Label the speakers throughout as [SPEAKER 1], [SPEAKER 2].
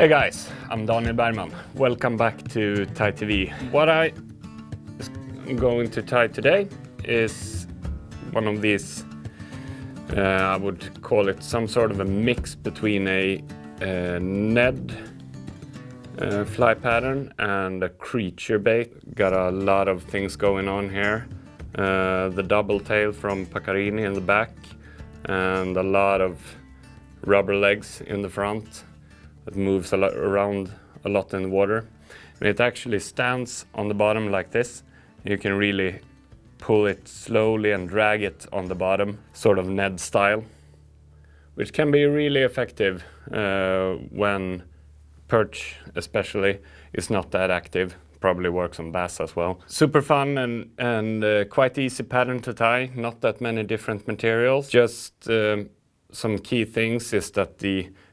[SPEAKER 1] Hey guys, I'm Bergman. Welcome back to Tie TV. What I am going to tie today is one of these, I would call it some sort of a mix between a Ned fly pattern and a creature bait. Got a lot of things going on here. The double tail from Pecarini in the back and a lot of rubber legs in the front. It moves around a lot in the water. And it actually stands on the bottom like this. You can really pull it slowly and drag it on the bottom, sort of Ned style, which can be really effective when perch especially is not that active. Probably works on bass as well. Super fun and quite easy pattern to tie. Not that many different materials. Just some key things is that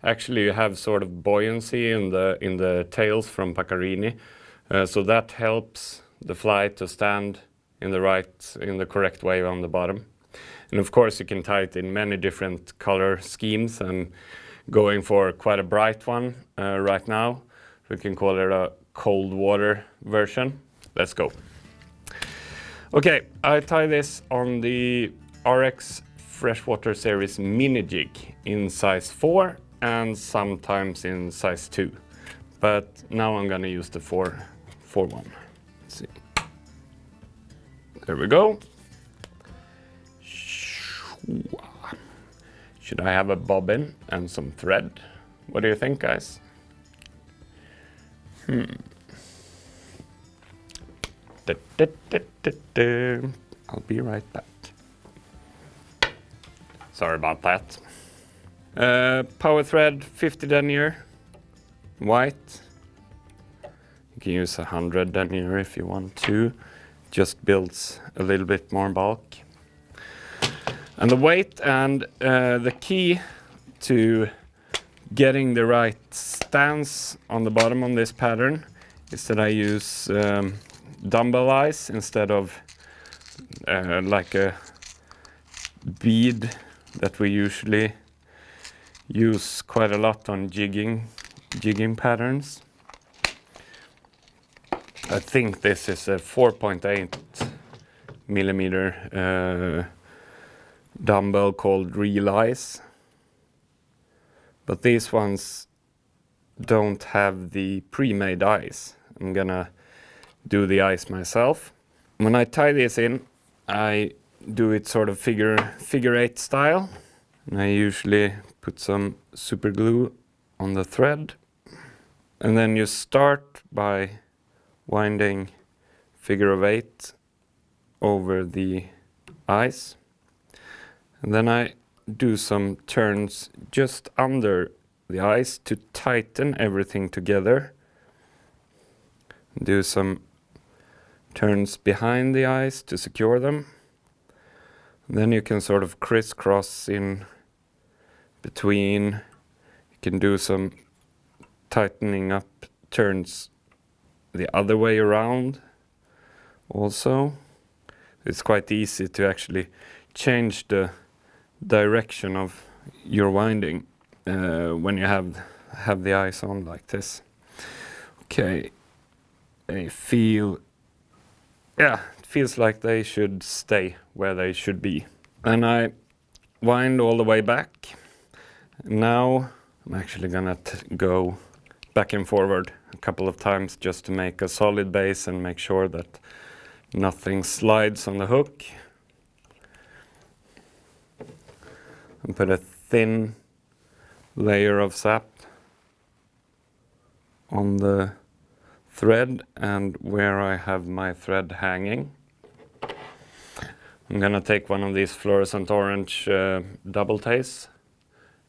[SPEAKER 1] actually you have sort of buoyancy in the tails from Pecarini, so that helps the fly to stand in the correct way on the bottom. And of course you can tie it in many different color schemes, and going for quite a bright one right now. We can call it a cold water version. Let's go. Okay, I tie this on the Ahrex Freshwater Series mini jig in size 4 and sometimes in size 2. But now I'm gonna use the 4 one. Let's see. There we go. Should I have a bobbin and some thread? What do you think, guys? I'll be right back. Sorry about that. Power thread 50 denier, white. You can use 100 denier if you want to. Just builds a little bit more bulk. And the weight and the key to getting the right stance on the bottom on this pattern is that I use dumbbell eyes instead of like a bead that we usually use quite a lot on jigging patterns. I think this is a 4.8 millimeter dumbbell called Real Eyes, but these ones don't have the pre-made eyes. I'm gonna do the eyes myself. When I tie this in, I do it sort of figure 8 style. And I usually put some super glue on the thread. And then you start by winding figure of 8 over the eyes. And then I do some turns just under the eyes to tighten everything together. Do some turns behind the eyes to secure them. And then you can sort of crisscross in between. You can do some tightening up turns the other way around also. It's quite easy to actually change the direction of your winding when you have the eyes on like this. Okay, it feels like they should stay where they should be. And I wind all the way back. Now I'm actually gonna go back and forward a couple of times just to make a solid base and make sure that nothing slides on the hook. And put a thin layer of sap on the thread and where I have my thread hanging. I'm gonna take one of these fluorescent orange double tails.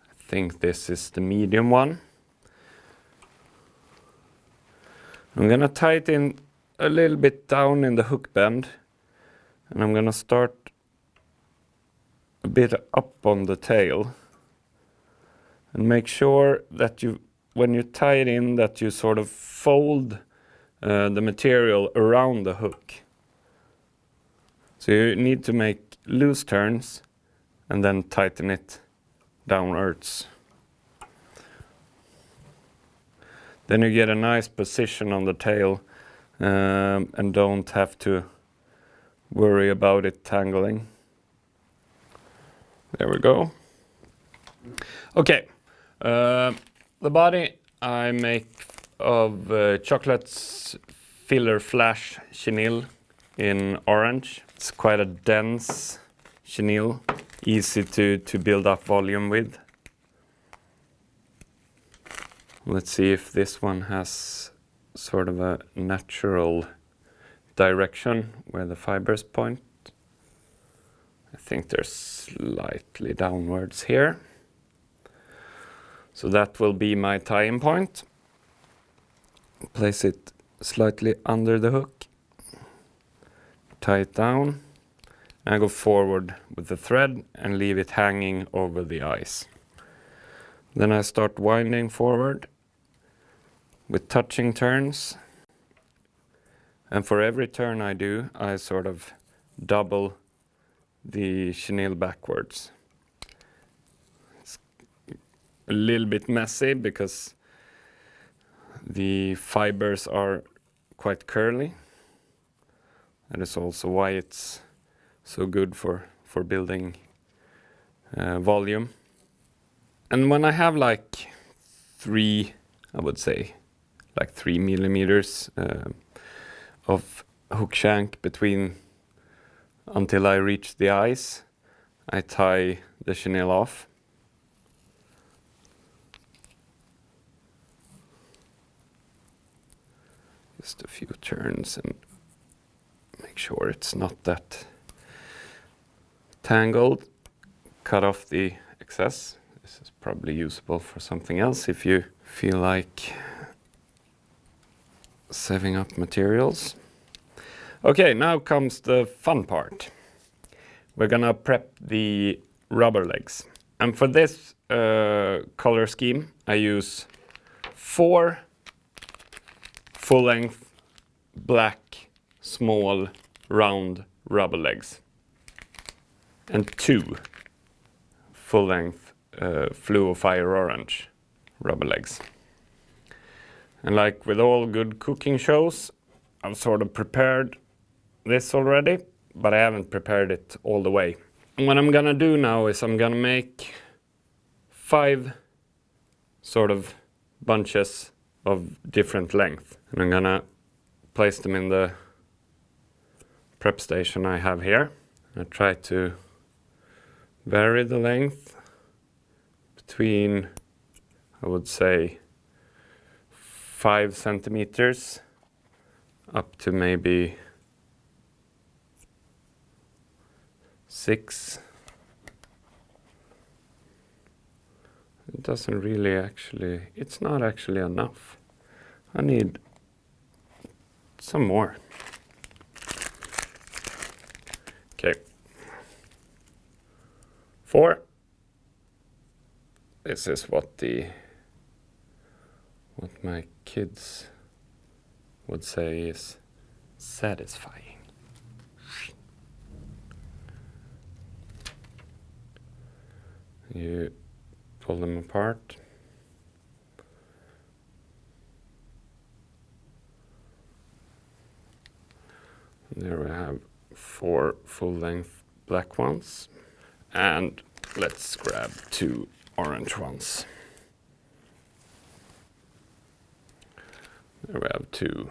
[SPEAKER 1] I think this is the medium one. I'm gonna tie it in a little bit down in the hook bend, and I'm gonna start a bit up on the tail and make sure that when you tie it in, that you sort of fold the material around the hook. So you need to make loose turns and then tighten it downwards. Then you get a nice position on the tail and don't have to worry about it tangling. There we go. Okay, the body I make of Chocklett's filler flash chenille in orange. It's quite a dense chenille, easy to build up volume with. Let's see if this one has sort of a natural direction where the fibers point. I think they're slightly downwards here. So that will be my tie-in point. Place it slightly under the hook. Tie it down. And I go forward with the thread and leave it hanging over the eyes. Then I start winding forward with touching turns. And for every turn I do, I sort of double the chenille backwards. It's a little bit messy because the fibers are quite curly. That is also why it's so good for building volume. And when I have like 3 millimeters of hook shank between until I reach the eyes, I tie the chenille off. Just a few turns and make sure it's not that tangled. Cut off the excess. This is probably usable for something else if you feel like saving up materials. Okay, now comes the fun part. We're gonna prep the rubber legs. And for this color scheme, I use 4 full-length black small round rubber legs and 2 full-length fluo fire orange rubber legs. And like with all good cooking shows, I've sort of prepared this already, but I haven't prepared it all the way. And what I'm gonna do now is I'm gonna make 5 sort of bunches of different length. And I'm gonna place them in the prep station I have here. I try to vary the length between, I would say, 5 centimeters up to maybe 6. It doesn't really actually, it's not actually enough. I need some more. Okay. 4. This is what my kids would say is satisfying. You pull them apart. There we have 4 full-length black ones. And let's grab 2 orange ones. There we have 2.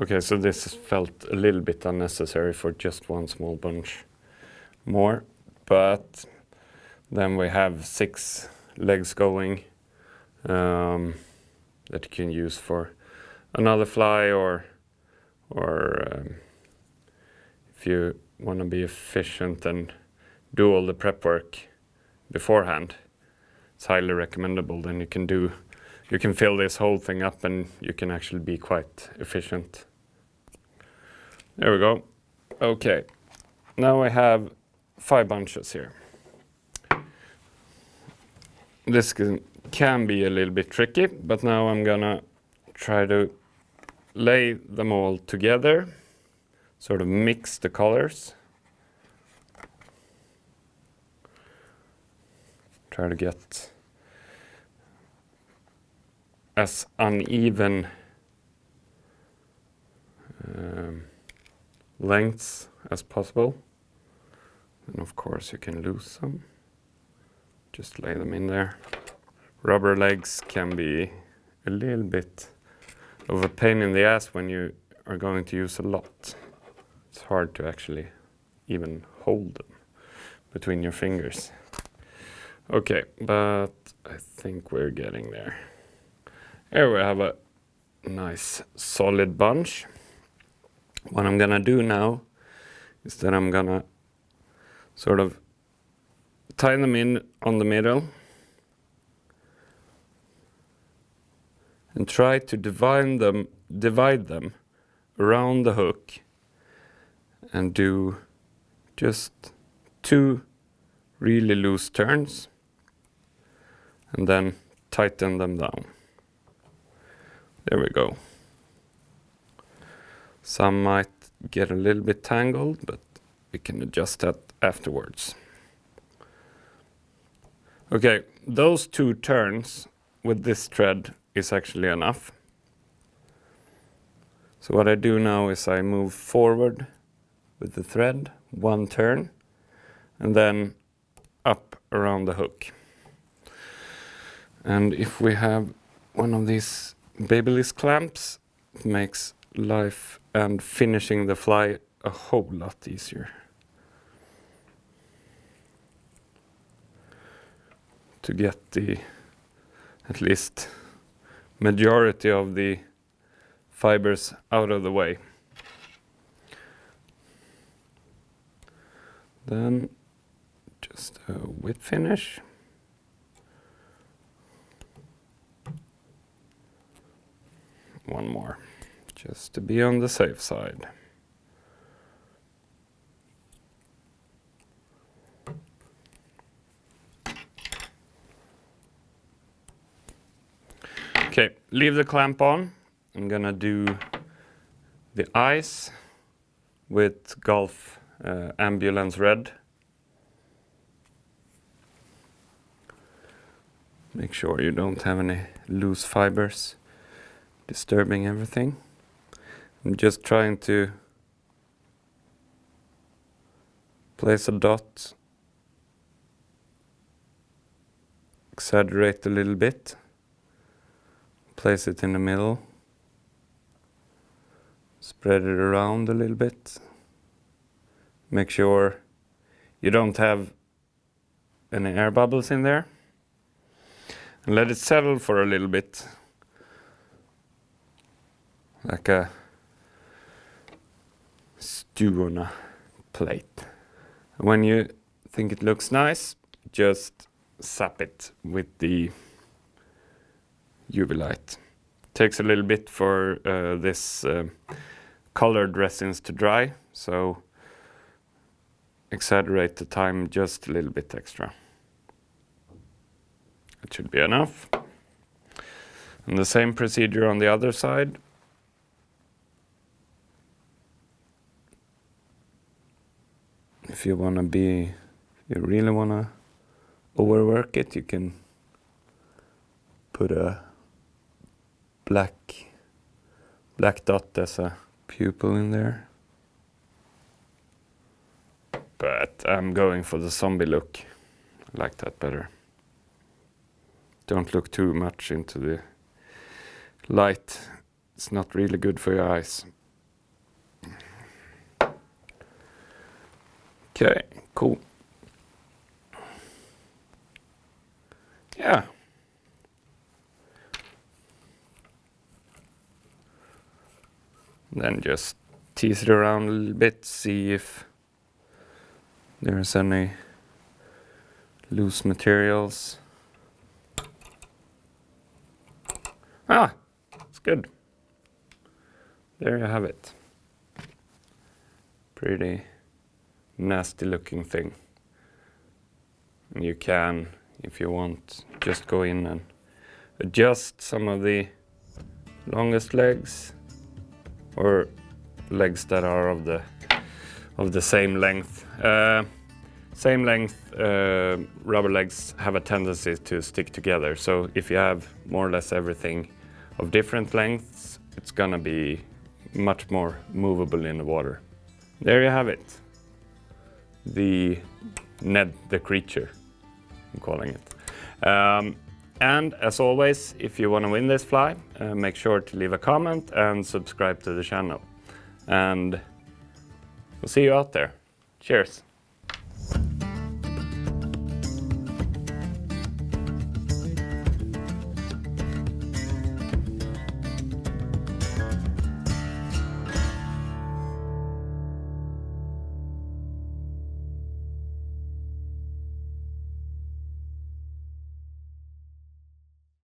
[SPEAKER 1] Okay, so this felt a little bit unnecessary for just 1 small bunch more, but then we have 6 legs going that you can use for another fly, or if you want to be efficient and do all the prep work beforehand, it's highly recommendable. Then you can fill this whole thing up and you can actually be quite efficient. There we go. Okay, now I have 5 bunches here. This can be a little bit tricky, but now I'm gonna try to lay them all together, sort of mix the colors. Try to get as uneven lengths as possible. And of course you can lose some. Just lay them in there. Rubber legs can be a little bit of a pain in the ass when you are going to use a lot. It's hard to actually even hold them between your fingers. Okay, but I think we're getting there. Here we have a nice solid bunch. What I'm gonna do now is that I'm gonna sort of tie them in on the middle and try to divide them around the hook and do just 2 really loose turns and then tighten them down. There we go. Some might get a little bit tangled, but we can adjust that afterwards. Okay, those 2 turns with this thread is actually enough. So what I do now is I move forward with the thread, 1 turn, and then up around the hook. And if we have one of these Babyliss clamps, it makes life and finishing the fly a whole lot easier. To get the, at least, majority of the fibers out of the way. Then just a wet finish. One more, just to be on the safe side. Okay, leave the clamp on. I'm gonna do the eyes with Gulff Ambulance red. Make sure you don't have any loose fibers disturbing everything. I'm just trying to place a dot, exaggerate a little bit, place it in the middle, spread it around a little bit, make sure you don't have any air bubbles in there, and let it settle for a little bit, like a stew on a plate. When you think it looks nice, just zap it with the UV light. Takes a little bit for this colored resins to dry, so exaggerate the time just a little bit extra. It should be enough. And the same procedure on the other side. If you really wanna overwork it, you can put a black dot as a pupil in there. But I'm going for the zombie look. I like that better. Don't look too much into the light. It's not really good for your eyes. Okay, cool. Yeah. Then just tease it around a little bit, see if there's any loose materials. Ah, it's good. There you have it. Pretty nasty looking thing. And you can, if you want, just go in and adjust some of the longest legs or legs that are of the same length. Same length rubber legs have a tendency to stick together. So if you have more or less everything of different lengths, it's gonna be much more movable in the water. There you have it. The Ned the Creature, I'm calling it. And as always, if you want to win this fly, make sure to leave a comment and subscribe to the channel. And we'll see you out there. Cheers.